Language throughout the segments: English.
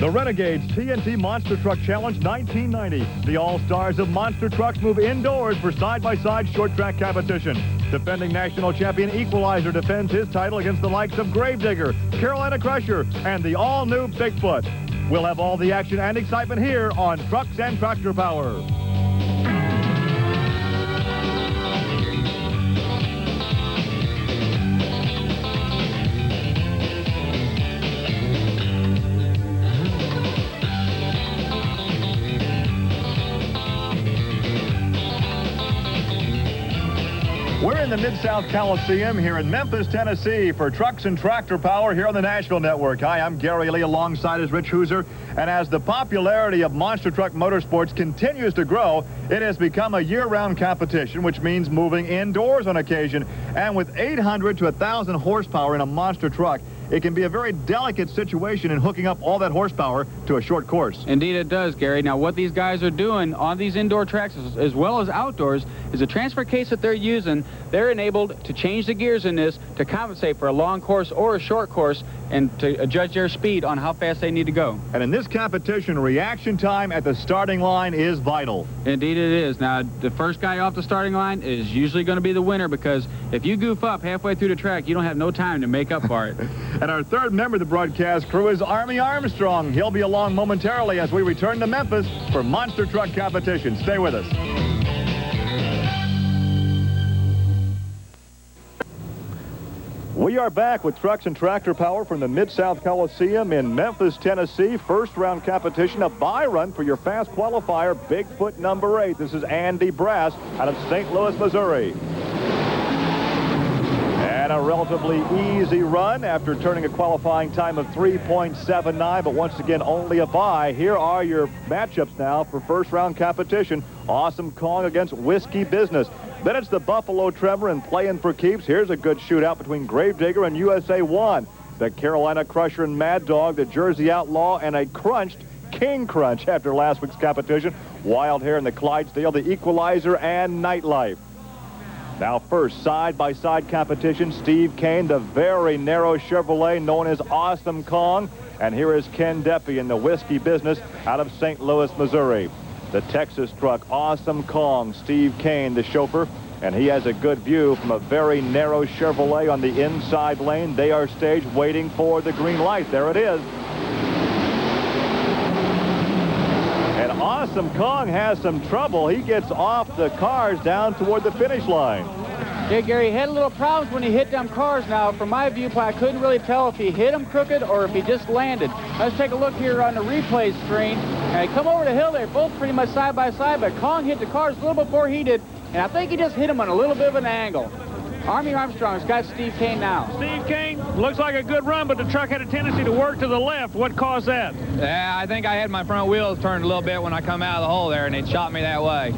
The Renegades TNT Monster Truck Challenge 1990. The all-stars of monster trucks move indoors for side-by-side short track competition. Defending national champion Equalizer defends his title against the likes of Gravedigger, Carolina Crusher, and the all-new Bigfoot. We'll have all the action and excitement here on Trucks and Tractor Power. We're in the Mid-South Coliseum here in Memphis, Tennessee for Trucks and Tractor Power here on the Nashville Network. Hi, I'm Gary Lee alongside is Rich Hooser. And as the popularity of monster truck motorsports continues to grow, it has become a year-round competition, which means moving indoors on occasion. And with 800 to 1,000 horsepower in a monster truck, it can be a very delicate situation in hooking up all that horsepower to a short course. Indeed it does, Gary. Now what these guys are doing on these indoor tracks as well as outdoors is a transfer case that they're using. They're enabled to change the gears in this to compensate for a long course or a short course and to judge their speed on how fast they need to go. And in this competition, reaction time at the starting line is vital. Indeed it is. Now, the first guy off the starting line is usually going to be the winner, because if you goof up halfway through the track, you don't have no time to make up for it. And our third member of the broadcast crew is Army Armstrong. He'll be along momentarily as we return to Memphis for monster truck competition. Stay with us. We are back with Trucks and Tractor Power from the Mid-South Coliseum in Memphis, Tennessee. First round competition, a bye run for your fast qualifier, Bigfoot number 8. This is Andy Brass out of St. Louis, Missouri. And a relatively easy run after turning a qualifying time of 3.79, but once again only a bye. Here are your matchups now for first round competition. Awesome Kong against Whiskey Business. Then it's the Buffalo Tremor and Playing for Keeps. Here's a good shootout between Gravedigger and USA 1. The Carolina Crusher and Mad Dog, the Jersey Outlaw, and a crunched King Crunch after last week's competition. Wild Hair and the Clydesdale, the Equalizer, and Nightlife. Now first, side-by-side competition, Steve Kane, the very narrow Chevrolet known as Awesome Kong. And here is Ken Deppy in the Whiskey Business out of St. Louis, Missouri. The Texas truck, Awesome Kong, Steve Kane, the chauffeur, and he has a good view from a very narrow Chevrolet on the inside lane. They are staged waiting for the green light. There it is. And Awesome Kong has some trouble. He gets off the cars down toward the finish line. Yeah, Gary, he had a little problems when he hit them cars. Now, from my viewpoint, I couldn't really tell if he hit them crooked or if he just landed. Let's take a look here on the replay screen. And he come over the hill. They're both pretty much side by side, but Kong hit the cars a little before he did, and I think he just hit him on a little bit of an angle. Army Armstrong's got Steve Kane now. Steve Kane, looks like a good run, but the truck had a tendency to work to the left. What caused that? Yeah, I think I had my front wheels turned a little bit when I come out of the hole there, and it shot me that way.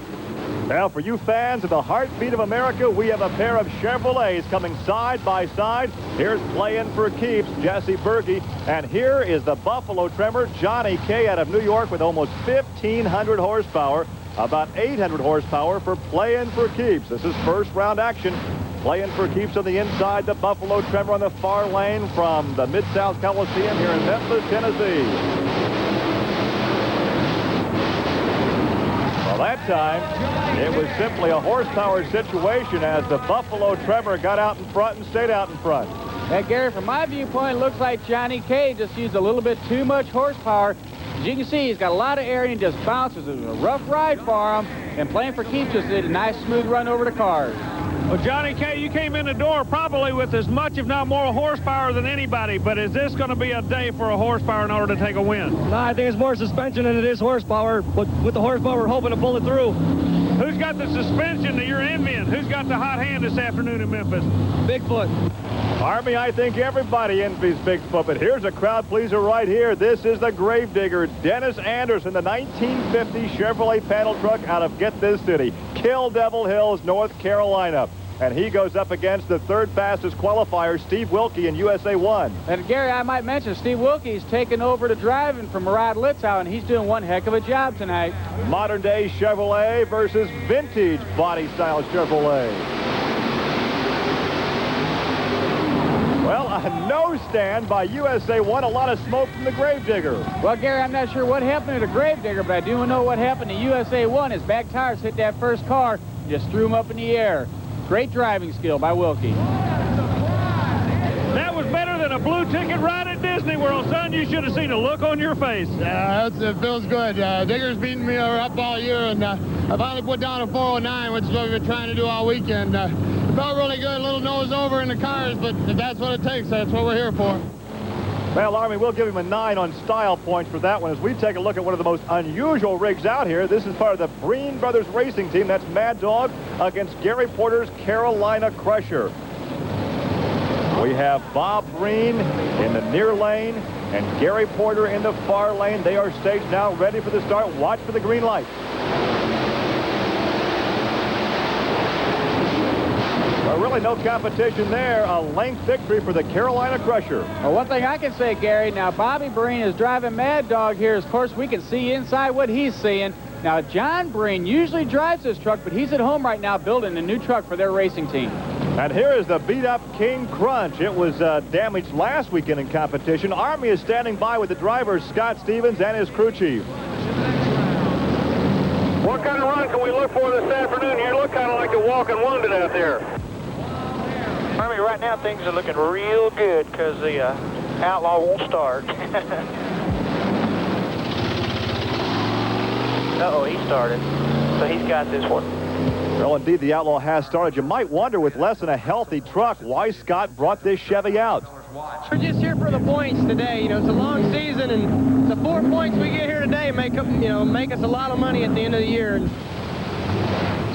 Well, for you fans of the heartbeat of America, we have a pair of Chevrolets coming side by side. Here's Playing for Keeps, Jesse Berge. And here is the Buffalo Tremor, Johnny K. out of New York with almost 1,500 horsepower. About 800 horsepower for Playing for Keeps. This is first round action. Playing for Keeps on the inside, the Buffalo Tremor on the far lane from the Mid-South Coliseum here in Memphis, Tennessee. Well, that time, it was simply a horsepower situation as the Buffalo Tremor got out in front and stayed out in front. Hey, Gary, from my viewpoint, it looks like Johnny K just used a little bit too much horsepower. As you can see, he's got a lot of air and he just bounces. It was a rough ride for him, and Playing for Keeps just did a nice, smooth run over the cars. Well, Johnny K, you came in the door probably with as much, if not more, horsepower than anybody, but is this going to be a day for a horsepower in order to take a win? No, I think it's more suspension than it is horsepower, but with the horsepower, we're hoping to pull it through. Who's got the suspension that you're envying? Who's got the hot hand this afternoon in Memphis? Bigfoot. Army, I think everybody envies Bigfoot, but here's a crowd pleaser right here. This is the Gravedigger, Dennis Anderson, the 1950 Chevrolet panel truck out of, get this city, Kill Devil Hills, North Carolina. And he goes up against the third fastest qualifier, Steve Wilkie in USA 1. And Gary, I might mention, Steve Wilkie's taken over the driving from Murad Litzau, and he's doing one heck of a job tonight. Modern day Chevrolet versus vintage body style Chevrolet. Well, a nose stand by USA 1. A lot of smoke from the Gravedigger. Well, Gary, I'm not sure what happened to the Gravedigger, but I do know what happened to USA 1. His back tires hit that first car, just threw him up in the air. Great driving skill by Wilkie. That was better than a blue ticket ride at Disney World, son. You should have seen the look on your face. It feels good. Digger's beating me up all year, and I finally put down a 409, which is what we've been trying to do all weekend. It felt really good, a little nose over in the cars, but if that's what it takes, that's what we're here for. Well, Army, we'll give him a 9 on style points for that one. As we take a look at one of the most unusual rigs out here, this is part of the Breen Brothers Racing Team. That's Mad Dog against Gary Porter's Carolina Crusher. We have Bob Breen in the near lane and Gary Porter in the far lane. They are staged now, ready for the start. Watch for the green light. Well, really no competition there. A length victory for the Carolina Crusher. Well, one thing I can say, Gary, now Bobby Breen is driving Mad Dog here. Of course, we can see inside what he's seeing. Now, John Breen usually drives this truck, but he's at home right now building a new truck for their racing team. And here is the beat-up King Crunch. It was damaged last weekend in competition. Army is standing by with the drivers, Scott Stevens and his crew chief. What kind of run can we look for this afternoon? You look kind of like a walking wounded out there. Army, right now things are looking real good because the Outlaw won't start. Uh-oh, he started. So he's got this one. Well, indeed, the Outlaw has started. You might wonder, with less than a healthy truck, why Scott brought this Chevy out. We're just here for the points today. You know, it's a long season, and the 4 points we get here today make up, make us a lot of money at the end of the year.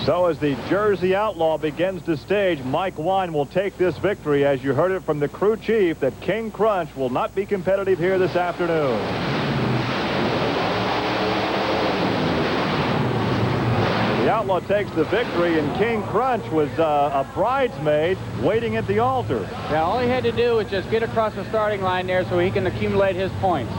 So as the Jersey Outlaw begins to stage, Mike Wine will take this victory. As you heard it from the crew chief, that King Crunch will not be competitive here this afternoon. The Outlaw takes the victory, and King Crunch was a bridesmaid waiting at the altar. Yeah, all he had to do was just get across the starting line there so he can accumulate his points.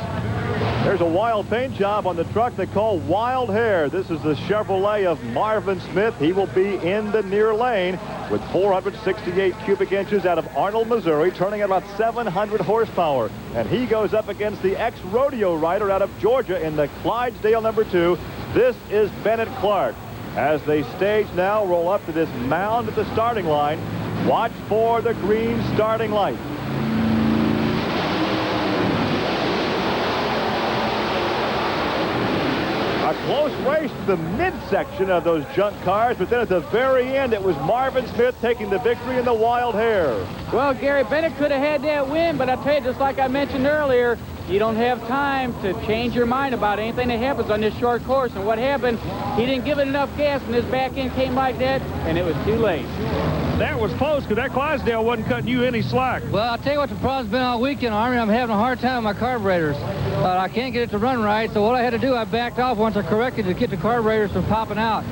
There's a wild paint job on the truck they call Wild Hair. This is the Chevrolet of Marvin Smith. He will be in the near lane with 468 cubic inches out of Arnold, Missouri, turning at about 700 horsepower. And he goes up against the ex-rodeo rider out of Georgia in the Clydesdale #2. This is Bennett Clark. As they stage now, roll up to this mound at the starting line. Watch for the green starting light. A close race to the midsection of those junk cars, but then at the very end, it was Marvin Smith taking the victory in the Wild Hair. Well, Gary, Bennett could have had that win, but I tell you, just like I mentioned earlier, you don't have time to change your mind about anything that happens on this short course. And what happened, he didn't give it enough gas, and his back end came like that, and it was too late. That was close, because that Clydesdale wasn't cutting you any slack. Well, I'll tell you what the problem's been all weekend, Army. I'm having a hard time with my carburetors. I can't get it to run right, so what I had to do, I backed off once I corrected to get the carburetors from popping out.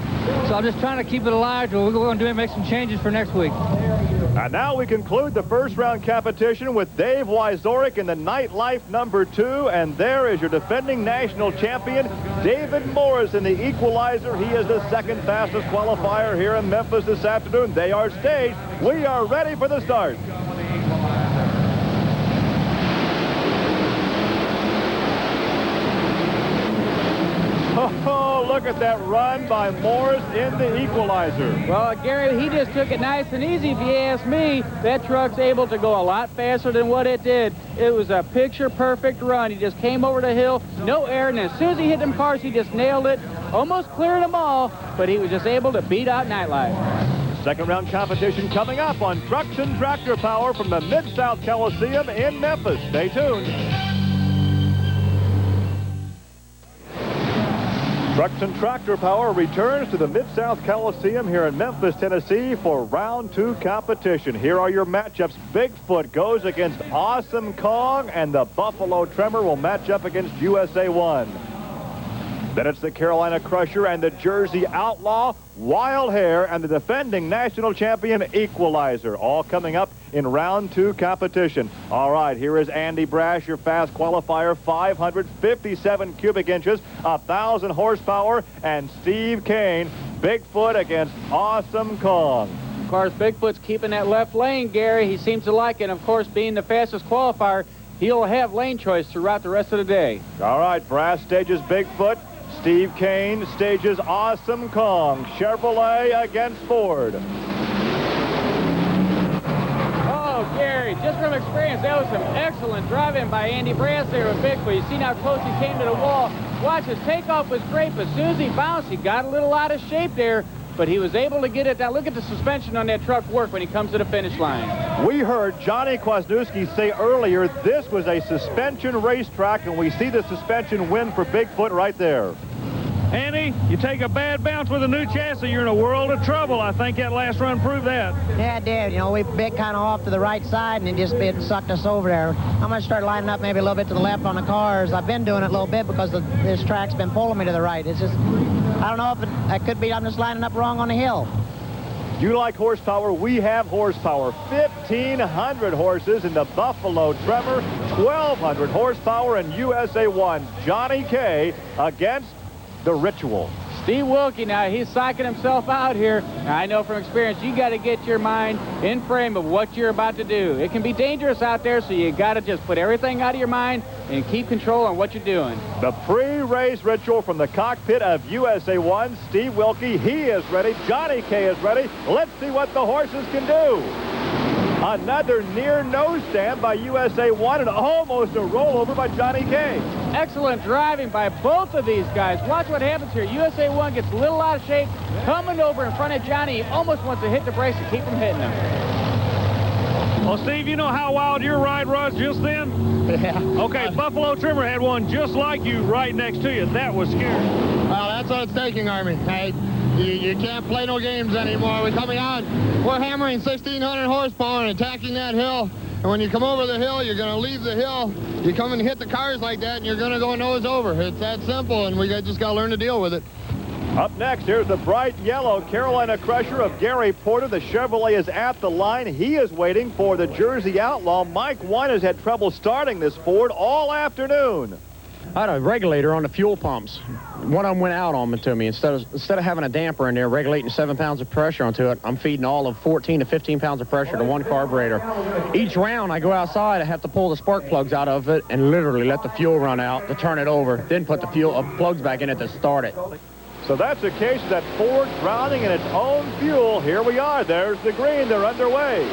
So I'm just trying to keep it alive. We're going to make some changes for next week. And now we conclude the first round competition with Dave Wyzorek in the Nightlife #2. And there is your defending national champion, David Morris, in the Equalizer. He is the second fastest qualifier here in Memphis this afternoon. They are staged. We are ready for the start. Oh, look at that run by Morris in the Equalizer. Well, Gary, he just took it nice and easy, if you ask me. That truck's able to go a lot faster than what it did. It was a picture-perfect run. He just came over the hill, no air, and as soon as he hit them cars, he just nailed it, almost cleared them all, but he was just able to beat out Nightlife. Second round competition coming up on Trucks and Tractor Power from the Mid-South Coliseum in Memphis. Stay tuned. Trucks and Tractor Power returns to the Mid-South Coliseum here in Memphis, Tennessee for round 2 competition. Here are your matchups. Bigfoot goes against Awesome Kong, and the Buffalo Tremor will match up against USA 1. Then it's the Carolina Crusher and the Jersey Outlaw, Wild Hair, and the defending national champion Equalizer, all coming up in round 2 competition. All right, here is Andy Brash, your fast qualifier, 557 cubic inches, 1,000 horsepower, and Steve Kane, Bigfoot against Awesome Kong. Of course, Bigfoot's keeping that left lane, Gary. He seems to like it. Of course, being the fastest qualifier, he'll have lane choice throughout the rest of the day. All right, Brass stages Bigfoot. Steve Kane stages Awesome Kong. Chevrolet against Ford. Oh, Gary, just from experience, that was some excellent driving by Andy Brass there with Bigfoot. You seen how close he came to the wall. Watch, his takeoff was great, but as soon as he bounced, he got a little out of shape there, but he was able to get it down. Look at the suspension on that truck work when he comes to the finish line. We heard Johnny Kwasniewski say earlier this was a suspension racetrack, and we see the suspension win for Bigfoot right there. Andy, you take a bad bounce with a new chassis, you're in a world of trouble. I think that last run proved that. Yeah, it did. You know, we bit kind of off to the right side, and it sucked us over there. I'm going to start lining up maybe a little bit to the left on the cars. I've been doing it a little bit because this track's been pulling me to the right. It's just, I don't know if it could be I'm just lining up wrong on the hill. You like horsepower? We have horsepower. 1,500 horses in the Buffalo Tremor, 1,200 horsepower in USA 1. Johnny K against the Ritual. Steve Wilkie now, he's psyching himself out here. Now, I know from experience, you got to get your mind in frame of what you're about to do. It can be dangerous out there, so you got to just put everything out of your mind and keep control on what you're doing. The pre-race ritual from the cockpit of USA 1. Steve Wilkie, he is ready. Johnny K is ready. Let's see what the horses can do. Another near nose stand by USA 1 and almost a rollover by Johnny K. Excellent driving by both of these guys. Watch what happens here. USA 1 gets a little out of shape, coming over in front of Johnny. He almost wants to hit the brakes to keep from hitting him. Well, Steve, you know how wild your ride was just then? Yeah. Okay, Buffalo Trimmer had one just like you right next to you. That was scary. Well, that's what it's taking, Army. Hey, you can't play no games anymore. We're coming out, we're hammering 1,600 horsepower and attacking that hill. And when you come over the hill, you're going to leave the hill. You come and hit the cars like that, and you're going to go nose over. It's that simple, and we just got to learn to deal with it. Up next, here's the bright yellow Carolina Crusher of Gary Porter. The Chevrolet is at the line. He is waiting for the Jersey Outlaw. Mike Wine has had trouble starting this Ford all afternoon. I had a regulator on the fuel pumps. One of them went out on me to me. Instead of having a damper in there regulating 7 pounds of pressure onto it, I'm feeding all of 14 to 15 pounds of pressure to one carburetor. Each round I go outside, I have to pull the spark plugs out of it and literally let the fuel run out to turn it over, then put the fuel plugs back in it to start it. So that's a case that Ford drowning in its own fuel. Here we are. There's the green. They're underway.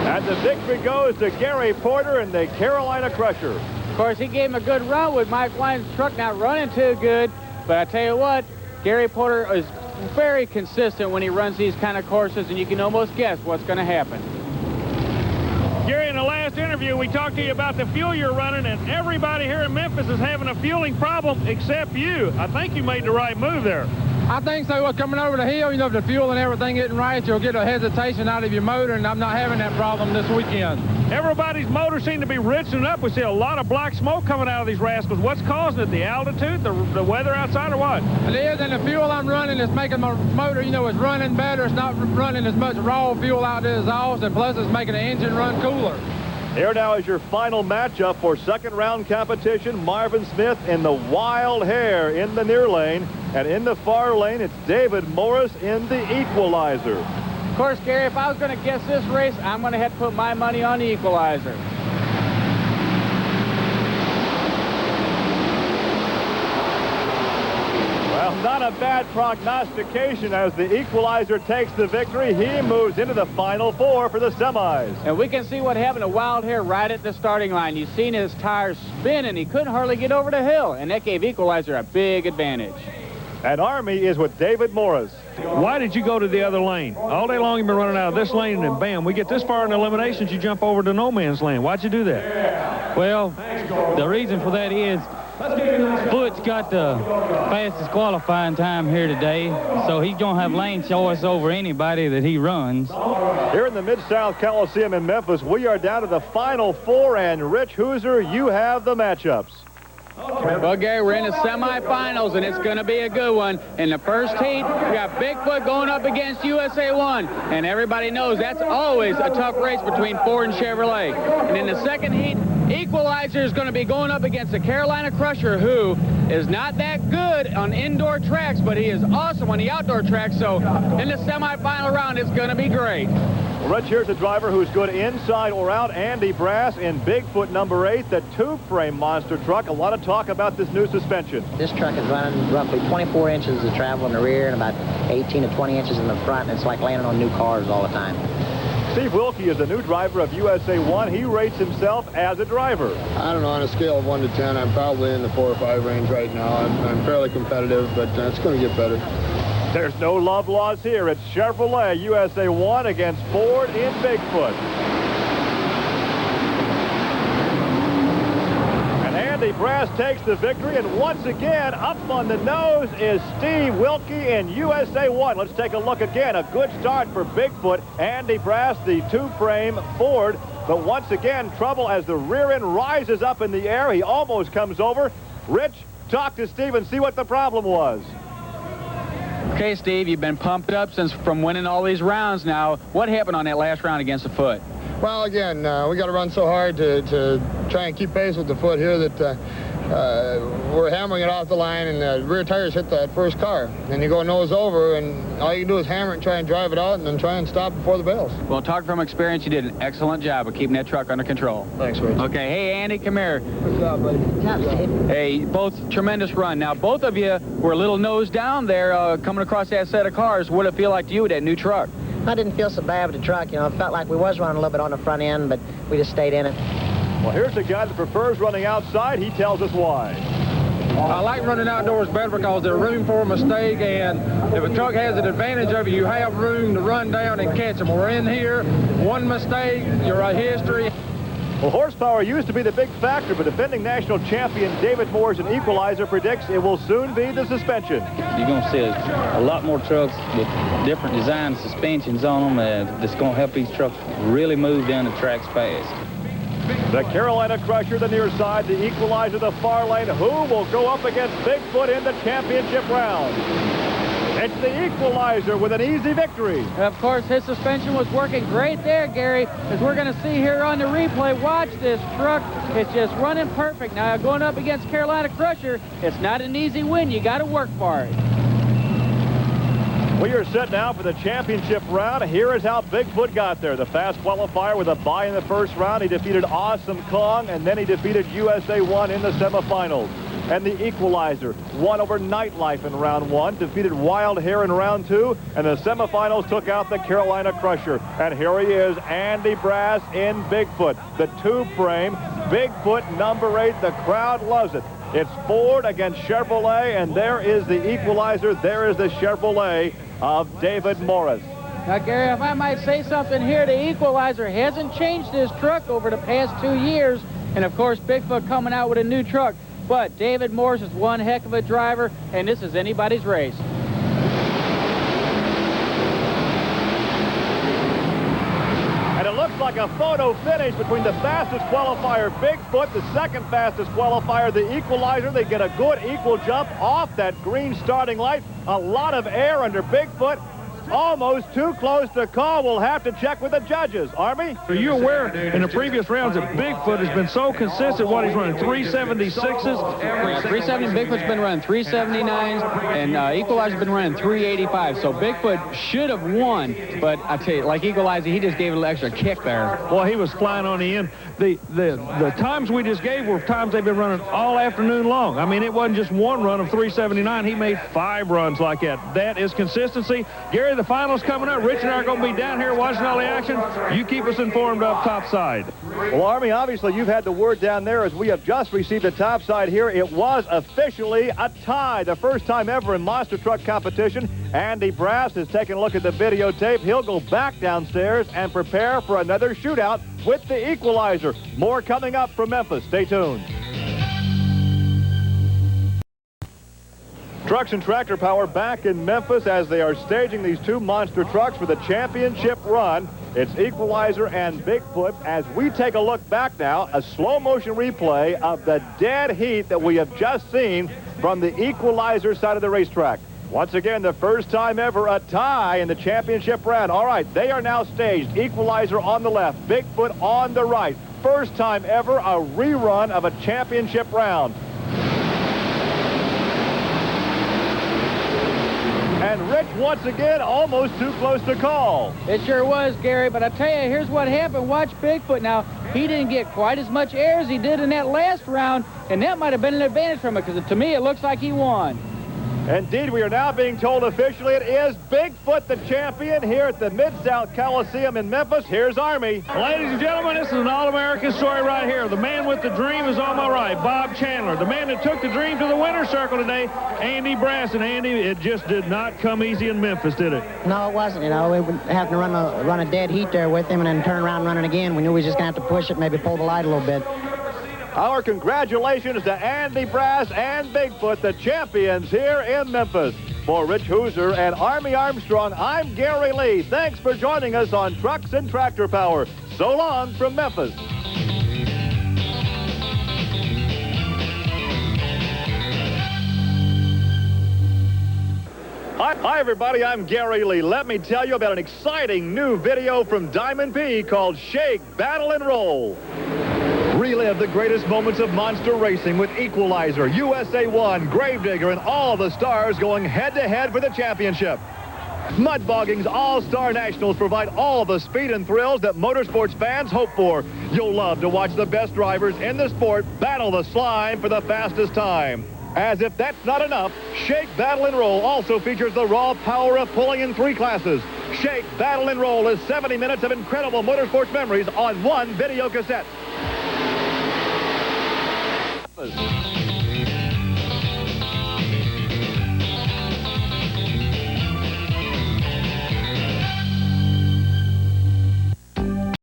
And the victory goes to Gary Porter and the Carolina Crusher. Of course, he gave him a good run with Mike Wine's truck not running too good. But I tell you what, Gary Porter is very consistent when he runs these kind of courses, and you can almost guess what's going to happen. Gary, in the last interview, we talked to you about the fuel you're running, and everybody here in Memphis is having a fueling problem except you. I think you made the right move there. I think so. Well, coming over the hill, you know, if the fuel and everything isn't right, you'll get a hesitation out of your motor, and I'm not having that problem this weekend. Everybody's motors seem to be richening up. We see a lot of black smoke coming out of these rascals. What's causing it? The altitude, the weather outside, or what? It is, and the fuel I'm running is making my motor, you know, it's running better. It's not running as much raw fuel out the exhaust, and plus it's making the engine run cooler. Here now is your final matchup for second round competition. Marvin Smith in the Wild Hare in the near lane. And in the far lane, it's David Morris in the Equalizer. Of course, Gary, if I was going to guess this race, I'm going to have to put my money on the Equalizer. Well, not a bad prognostication as the Equalizer takes the victory. He moves into the Final Four for the semis. And we can see what happened to Wild Hare right at the starting line. You've seen his tires spin, and he couldn't hardly get over the hill, and that gave Equalizer a big advantage. And Army is with David Morris. Why did you go to the other lane? All day long you've been running out of this lane, and bam, we get this far in eliminations, you jump over to no man's land. Why'd you do that? Well, the reason for that is Foot's got the fastest qualifying time here today, so he's going to have lane choice over anybody that he runs. Here in the Mid-South Coliseum in Memphis, we are down to the Final Four, and Rich Hooser, you have the matchups. Well, Gary, we're in the semifinals, and it's going to be a good one. In the first heat, we got Bigfoot going up against USA 1, and everybody knows that's always a tough race between Ford and Chevrolet. And in the second heat, Equalizer is going to be going up against the Carolina Crusher, who is not that good on indoor tracks, but he is awesome on the outdoor tracks. So in the semifinal round, it's going to be great. Well, Rich, here's a driver who's good inside or out. Andy Brass in Bigfoot number 8, the tube-frame monster truck. A lot of talk about this new suspension. This truck is running roughly 24 inches of travel in the rear and about 18 to 20 inches in the front. And it's like landing on new cars all the time. Steve Wilkie is the new driver of USA 1. He rates himself as a driver. I don't know, on a scale of 1 to 10, I'm probably in the 4 or 5 range right now. I'm fairly competitive, but it's going to get better. There's no love lost here. It's Chevrolet USA 1 against Ford in Bigfoot. And Andy Brass takes the victory, and once again, up on the nose is Steve Wilkie in USA 1. Let's take a look again. A good start for Bigfoot. Andy Brass, the two-frame Ford. But once again, trouble as the rear end rises up in the air. He almost comes over. Rich, talk to Steve and see what the problem was. Okay, Steve, you've been pumped up from winning all these rounds now. What happened on that last round against the Foot? Well, again, we got to run so hard to try and keep pace with the Foot here that we're hammering it off the line, and the rear tires hit that first car. And you go nose over, and all you can do is hammer it and try and drive it out and then try and stop before the bales. Well, talking from experience, you did an excellent job of keeping that truck under control. Thanks, Rich. Okay, hey, Andy, come here. Good job, buddy. Good job, Steve. Hey, both tremendous run. Now, both of you were a little nose down there coming across that set of cars. What did it feel like to you with that new truck? I didn't feel so bad with the truck. You know, it felt like we was running a little bit on the front end, but we just stayed in it. Well, here's a guy that prefers running outside. He tells us why. I like running outdoors better because there's room for a mistake, and if a truck has an advantage over you, have room to run down and catch them. We're in here, one mistake, you're a history. Well, horsepower used to be the big factor, but defending national champion David Moore's an equalizer predicts it will soon be the suspension. You're going to see a lot more trucks with different design suspensions on them that's going to help these trucks really move down the tracks fast. The Carolina Crusher, the near side, the equalizer, the far lane. Who will go up against Bigfoot in the championship round? It's the equalizer with an easy victory. Of course, his suspension was working great there, Gary, as we're going to see here on the replay. Watch this truck. It's just running perfect. Now, going up against Carolina Crusher, it's not an easy win. You got to work for it. We are set now for the championship round. Here is how Bigfoot got there. The fast qualifier with a bye in the first round. He defeated Awesome Kong, and then he defeated USA 1 in the semifinals. And the equalizer won over Nightlife in round 1, defeated Wild Hair in round 2, and the semifinals took out the Carolina Crusher. And here he is, Andy Brass in Bigfoot, the two-frame Bigfoot number 8. The crowd loves it. It's Ford against Chevrolet, and there is the equalizer. There is the Chevrolet of David Morris. Now, Gary, if I might say something here, the equalizer hasn't changed his truck over the past 2 years. And, of course, Bigfoot coming out with a new truck. But David Morris is one heck of a driver, and this is anybody's race. And it looks like a photo finish between the fastest qualifier, Bigfoot, the second fastest qualifier, the equalizer. They get a good equal jump off that green starting light. A lot of air under Bigfoot. Almost too close to call. We'll have to check with the judges. Army? Are you aware in the previous rounds that Bigfoot has been so consistent what he's running? 376s? Yeah, 370. Bigfoot's been running 379s, and Equalizer's been running 385. So Bigfoot should have won, but I tell you, like Equalizer, he just gave it an extra kick there. Well, he was flying on the end. The times we just gave were times they've been running all afternoon long. I mean, it wasn't just one run of 379. He made 5 runs like that. That is consistency. Gary, the finals coming up. Rich and I are going to be down here watching all the action. You keep us informed up top side. Well, Army, obviously you've had the word down there as we have just received the top side here. It was officially a tie. The first time ever in monster truck competition. Andy Brass has taken a look at the videotape. He'll go back downstairs and prepare for another shootout with the equalizer. More coming up from Memphis. Stay tuned. Trucks and Tractor Power back in Memphis as they are staging these two monster trucks for the championship run. It's Equalizer and Bigfoot as we take a look back now, a slow motion replay of the dead heat that we have just seen from the Equalizer side of the racetrack. Once again, the first time ever a tie in the championship round. All right, they are now staged. Equalizer on the left, Bigfoot on the right. First time ever a rerun of a championship round. And Rich, once again, almost too close to call. It sure was, Gary, but I tell you, here's what happened. Watch Bigfoot now. He didn't get quite as much air as he did in that last round, and that might have been an advantage from it, because to me, it looks like he won. Indeed, we are now being told officially it is Bigfoot the champion here at the Mid-South Coliseum in Memphis. Here's Army. Ladies and gentlemen, this is an all-American story right here. The man with the dream is on my right, Bob Chandler. The man that took the dream to the winner's circle today, Andy Brass. And Andy, it just did not come easy in Memphis, did it? No, it wasn't. You know, we would have to run a dead heat there with him and then turn around and run it again. We knew we were just going to have to push it, maybe pull the light a little bit. Our congratulations to Andy Brass and Bigfoot, the champions here in Memphis. For Rich Hooser and Army Armstrong, I'm Gary Lee. Thanks for joining us on Trucks and Tractor Power. So long from Memphis. Hi, everybody. I'm Gary Lee. Let me tell you about an exciting new video from Diamond P called Shake, Battle, and Roll. Relive the greatest moments of monster racing with Equalizer, USA 1, Gravedigger, and all the stars going head-to-head for the championship. Mudbogging's All-Star Nationals provide all the speed and thrills that motorsports fans hope for. You'll love to watch the best drivers in the sport battle the slime for the fastest time. As if that's not enough, Shake, Battle, and Roll also features the raw power of pulling in 3 classes. Shake, Battle, and Roll is 70 minutes of incredible motorsports memories on one video cassette.